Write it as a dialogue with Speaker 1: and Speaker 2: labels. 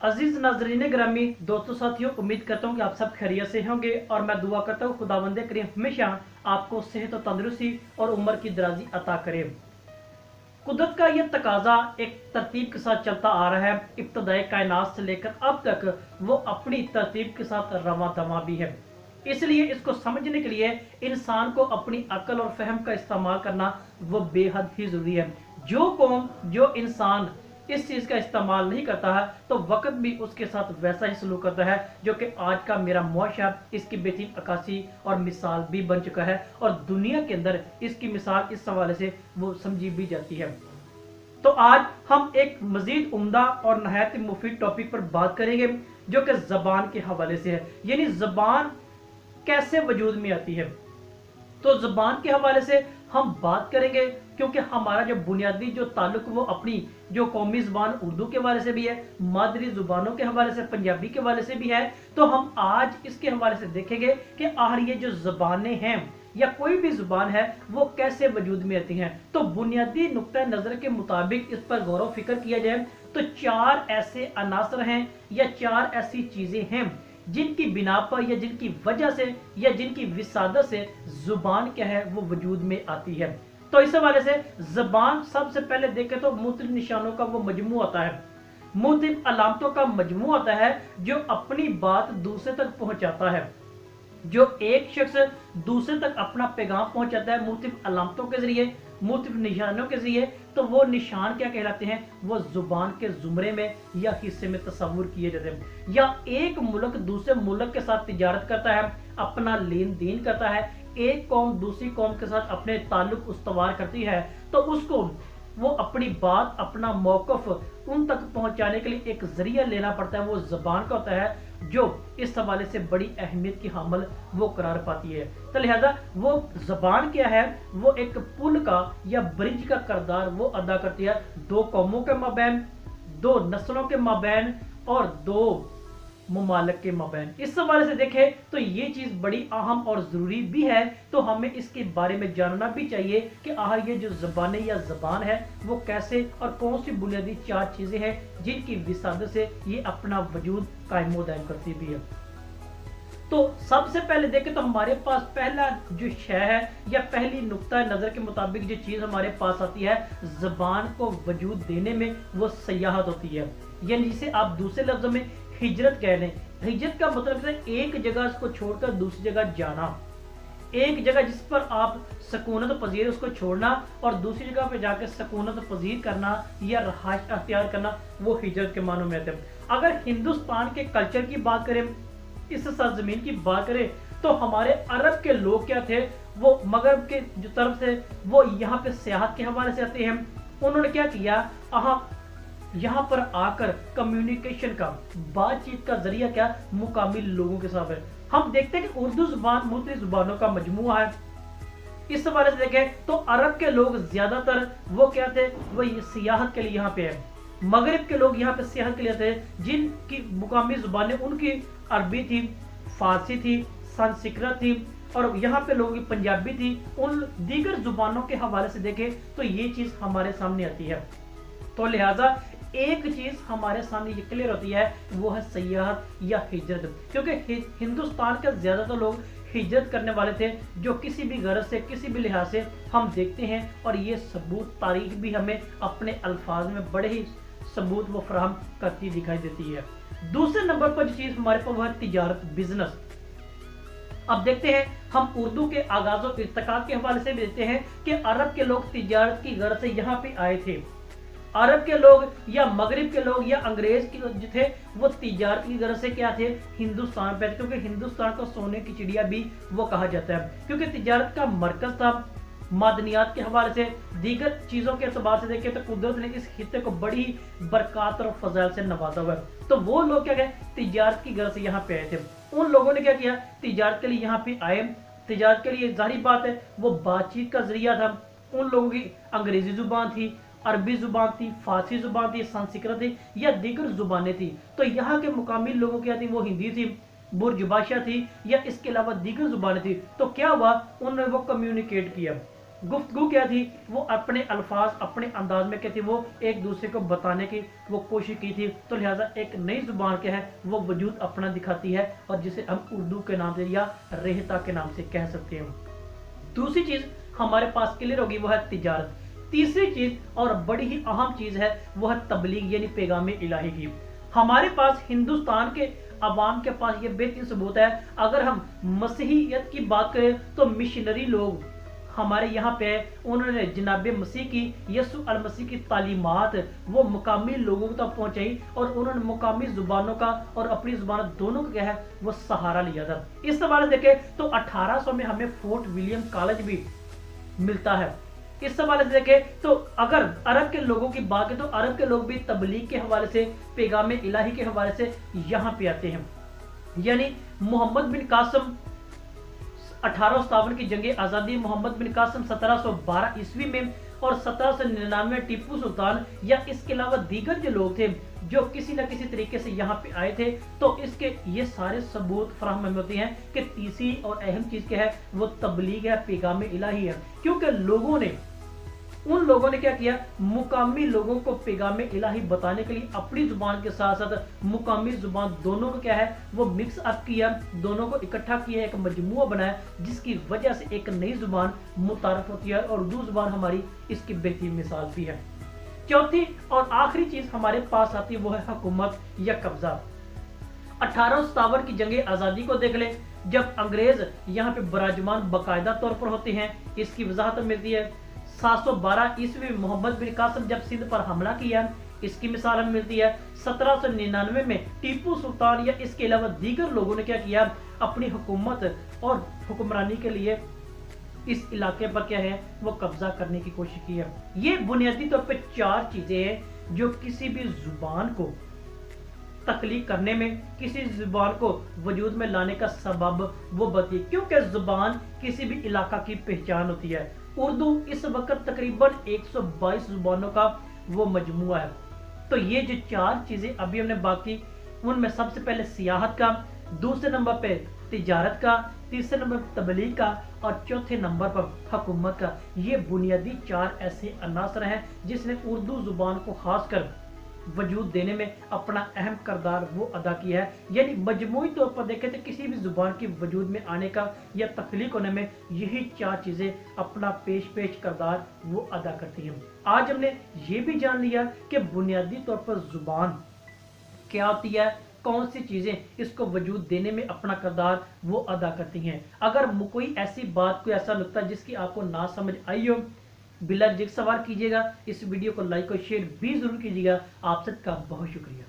Speaker 1: अजीज नाजरीन ग्रामी दोस्तों साथियों, उम्मीद करता हूँ कि आप सब खैरियत से होंगे और मैं दुआ करता हूँ खुदावंद करीम हमेशा आपको सेहत और तंदुरुस्ती और उम्र की दराजी अता करे। कुदरत का यह तकाजा एक तरतीब के साथ चलता आ रहा है। इब्तदाई कायनात से लेकर अब तक वो अपनी तरतीब के साथ रवा दवा भी है। इसलिए इसको समझने के लिए इंसान को अपनी अकल और फहम का इस्तेमाल करना वो बेहद ही जरूरी है। जो कौम जो इंसान इस चीज का इस्तेमाल नहीं करता है तो वक्त भी उसके साथ वैसा ही सलूक करता है, जो कि आज का मेरा मुआशरा इसकी बेहतरीन अक्कासी और मिसाल भी बन चुका है और दुनिया के अंदर इसकी मिसाल इस हवाले से वो समझी भी जाती है। तो आज हम एक मजीद उम्दा और नहायत मुफीद टॉपिक पर बात करेंगे जो कि जबान के हवाले से है, यानी जबान कैसे वजूद में आती है। तो जबान के हवाले से हम बात करेंगे क्योंकि हमारा जो बुनियादी जो ताल्लुक वो अपनी जो कौमी ज़ुबान उर्दू के हवाले से भी है, मादरी ज़ुबानों के हवाले से पंजाबी के हवाले से भी है। तो हम आज इसके हवाले से देखेंगे कि आखिर ये जो ज़बानें हैं या कोई भी ज़ुबान है वो कैसे वजूद में आती हैं। तो बुनियादी नुक्ता नज़र के मुताबिक इस पर गौर व फिक्र किया जाए तो चार ऐसे अनासर हैं या चार ऐसी चीज़ें हैं जिनकी बिना पर या जिनकी वजह से या जिनकी विसादत से जुबान क्या है वो वजूद में आती है। तो इस हवाले से जबान सबसे पहले देखें तो मुख्तलिफ निशानों का वो मजमू होता है, मुख्तलिफ अलामतों का मजमू होता है जो अपनी बात दूसरे तक पहुंचाता है। जो एक शख्स दूसरे तक अपना पैगाम पहुंचाता है मुख्तलिफ अलामतों के जरिए, मुख्तलिफ निशानों के जरिए, तो वो निशान क्या कहलाते हैं, वो जुबान के जुमरे में या हिस्से में तस्वुर किए जाते हैं। या एक मुल्क दूसरे मुल्क के साथ तिजारत करता है, अपना लेन देन करता है, एक कौम दूसरी कौम के साथ अपने ताल्लुक उस्तवार करती है, तो उसको वो अपनी बात अपना मौकफ उन तक पहुंचाने के लिए एक जरिया लेना पड़ता है, वो जबान का होता है जो इस हवाले से बड़ी अहमियत की हामल वो करार पाती है। तो लिहाजा वो जबान क्या है, वो एक पुल का या ब्रिज का किरदार वो अदा करती है दो कौमों के माबैन, दो नस्लों के माबैन और दो मुमालिक के माबैन। इस हवाले से देखें तो ये चीज़ बड़ी अहम और ज़रूरी भी है, तो हमें इसके बारे में जानना भी चाहिए कि आखिर ये जो ज़बानें या ज़बान है वो कैसे और कौन सी बुनियादी चार चीज़ें हैं जिनकी विसादत से ये अपना वजूद कायम व दायम करती भी है। तो सबसे पहले देखें तो हमारे पास पहला जो शय है या पहली नुक्ता नज़र के मुताबिक जो चीज़ हमारे पास आती है ज़बान को वजूद देने में, वो सयाहत होती है, यानी जिसे आप दूसरे लफ्ज़ों में हिजरत कह लें। हिजरत का मतलब है एक जगह को छोड़कर दूसरी जगह जाना, एक जगह जिस पर आप सकूनत पजीर उसको छोड़ना और दूसरी जगह पे जाकर सकूनत पजीर करना या रहायश अख्तियार करना, वो हिजरत के मानों में आते हैं। अगर हिंदुस्तान के कल्चर की बात करें, इस सरजमीन की बात करें, तो हमारे अरब के लोग क्या थे, वो मगरब के जो तरफ से वो यहाँ पे सियाहत के हवाले से आते हैं। उन्होंने क्या किया, यहाँ पर आकर कम्युनिकेशन का, बातचीत का जरिया क्या मुकामी लोगों के साथ है। हम देखते हैं कि उर्दू जुबान मुख्तलिफ जुबानों का मजमुआ है। इस हवाले से देखें तो अरब के लोग ज्यादातर वो क्या थे, वो सियाहत के लिए यहाँ पे है। मगरिब के लोग यहाँ पे सियाहत के लिए थे, जिनकी मुकामी जुबानें उनकी अरबी थी, फारसी थी, संस्कृत थी और यहाँ पे लोगों की पंजाबी थी। उन दीगर जुबानों के हवाले से देखें तो ये चीज हमारे सामने आती है। तो लिहाजा एक चीज हमारे सामने ये क्लियर होती है, वो है सयाहत या हिजरत, क्योंकि हिंदुस्तान के ज्यादातर लोग हिजरत करने वाले थे, जो किसी भी गरज से किसी भी लिहाज से हम देखते हैं और ये सबूत तारीख भी हमें अपने अल्फाज में बड़े ही सबूत वो फराहम करती दिखाई देती है। दूसरे नंबर पर जो चीज हमारे पास वो है तिजारत, बिजनेस। अब देखते हैं हम उर्दू के आगाज और इर्तिका के हवाले से भी देखते हैं कि अरब के लोग तिजारत की गरज से यहाँ पे आए थे। अरब के लोग या मगरिब के लोग या अंग्रेज के जो थे वो तिजारत की गरज से क्या थे, हिंदुस्तान पे थे, क्योंकि हिंदुस्तान को सोने की चिड़िया भी वो कहा जाता है, क्योंकि तिजारत का मरकज था। मादनियात के हवाले से, दीगर चीजों के एतबार से देखें तो कुदरत ने इस खित्ते को बड़ी बरकत और फजाइल से नवाजा हुआ है। तो वो लोग क्या गए, तिजारत की गरज से यहाँ पे आए थे। उन लोगों ने क्या किया, तिजारत के लिए यहाँ पे आए। तिजारत के लिए जाहिर बात है वो बातचीत का जरिया था। उन लोगों की अंग्रेजी जुबान थी, अरबी जुबान थी, फारसी जुबान थी, संस्कृत थी या दीगर जुबानें थी। तो यहाँ के मुकामी लोगों की थी वो हिंदी थी, बुर्ज भाषा थी या इसके अलावा दीगर जुबानें थी। तो क्या हुआ, उन्होंने वो कम्युनिकेट किया। गुफ्तगू क्या थी, वो अपने अल्फाज अपने अंदाज में क्या थी, वो एक दूसरे को बताने की वो कोशिश की थी। तो लिहाजा एक नई जुबान क्या है वो वजूद अपना दिखाती है, और जिसे हम उर्दू के नाम से या रेहता के नाम से कह सकते हैं। दूसरी चीज हमारे पास क्लियर होगी वो है तिजारत। तीसरी चीज और बड़ी ही अहम चीज है वो है तबलीग यानी पैगाम इलाही की। हमारे पास हिंदुस्तान के अवाम के पास ये बेहतरीन सबूत है। अगर हम मसीहियत की बात करें तो मिशनरी लोग हमारे यहाँ पे उन्होंने जनाब मसीह की, यसु अल मसीह की तालीमात वो मुकामी लोगों तक पहुंचाई, और उन्होंने मुकामी जुबानों का और अपनी जुबान दोनों का क्या है वो सहारा लिया था। इस हवाले से देखें तो 1800 में हमें फोर्ट विलियम कॉलेज भी मिलता है। इस हवाले से देखें तो अगर अरब के लोगों की बात करें तो अरब के लोग भी तबलीग के हवाले से, पैगाम इलाही के हवाले से यहाँ पे आते हैं। यानी मोहम्मद बिन कासिम 1857 की जंग आज़ादी, मोहम्मद बिन कासिम 1712 ईस्वी में, और 1799 टीपू सुल्तान, या इसके अलावा दीगर जो लोग थे जो किसी न किसी तरीके से यहाँ पे आए थे। तो इसके ये सारे सबूत फराहम होते हैं कि तीसरी और अहम चीज क्या है वो तबलीग है, पैगाम इलाही है। क्योंकि उन लोगों ने क्या किया, मुकामी लोगों को पैगाम इलाही बताने के लिए अपनी जुबान के साथ साथ मुकामी जुबान दोनों को क्या है वो मिक्स अप किया, दोनों को इकट्ठा किया, एक मजमुआ बनाया, जिसकी वजह से एक नई जुबान मुतारफ होती है। और उर्दू जुबान हमारी इसकी बेहतरीन मिसाल भी है। चौथी और आखिरी चीज हमारे पास आती है वो है हुकूमत या कब्जा। 1857 की जंग आज़ादी को देख ले, जब अंग्रेज यहाँ पे बराजमान बाकायदा तौर पर होते हैं, इसकी वजाहत मिलती है। 712 ईस्वी में मोहम्मद बिन कासिम जब सिंध पर हमला किया, इसकी मिसाल हमें मिलती है। 1799 में टीपू सुल्तान या इसके अलावा दीगर लोगों ने क्या किया, अपनी हुकूमत और हुक्मरानी के लिए इस इलाके पर क्या है वो कब्जा करने की कोशिश की है। ये बुनियादी तौर पे 4 चीजें हैं जो किसी भी जुबान को तख्लीक करने में, किसी जुबान को वजूद में लाने का सबब वो बताती है। क्योंकि जुबान किसी भी इलाका की पहचान होती है। उर्दू इस वक्त तकरीबन 122 जुबानों का वो मजमुआ है। तो ये जो 4 चीजें अभी हमने बात की, उनमें सबसे पहले सियाहत का, दूसरे नंबर पे तिजारत का, तीसरे नंबर पर तबलीग का, और चौथे नंबर पर हुकूमत का। ये बुनियादी 4 ऐसे अनासर हैं जिसने उर्दू जुबान को खासकर वजूद देने में अपना अहम किरदार वो अदा किया है। यानी मजमूई तौर पर देखें तो किसी भी जुबान की वजूद में आने का या तख्लीक होने में यही 4 चीजें अपना पेश किरदार वो अदा करती हैं। आज हमने ये भी जान लिया कि बुनियादी तौर पर जुबान क्या होती है, कौन सी चीजें इसको वजूद देने में अपना किरदार वो अदा करती हैं। अगर कोई ऐसी बात, कोई ऐसा नुक्ता जिसकी आपको ना समझ आई हो, बिला झिझक सवाल कीजिएगा। इस वीडियो को लाइक और शेयर भी जरूर कीजिएगा। आप सबका बहुत शुक्रिया।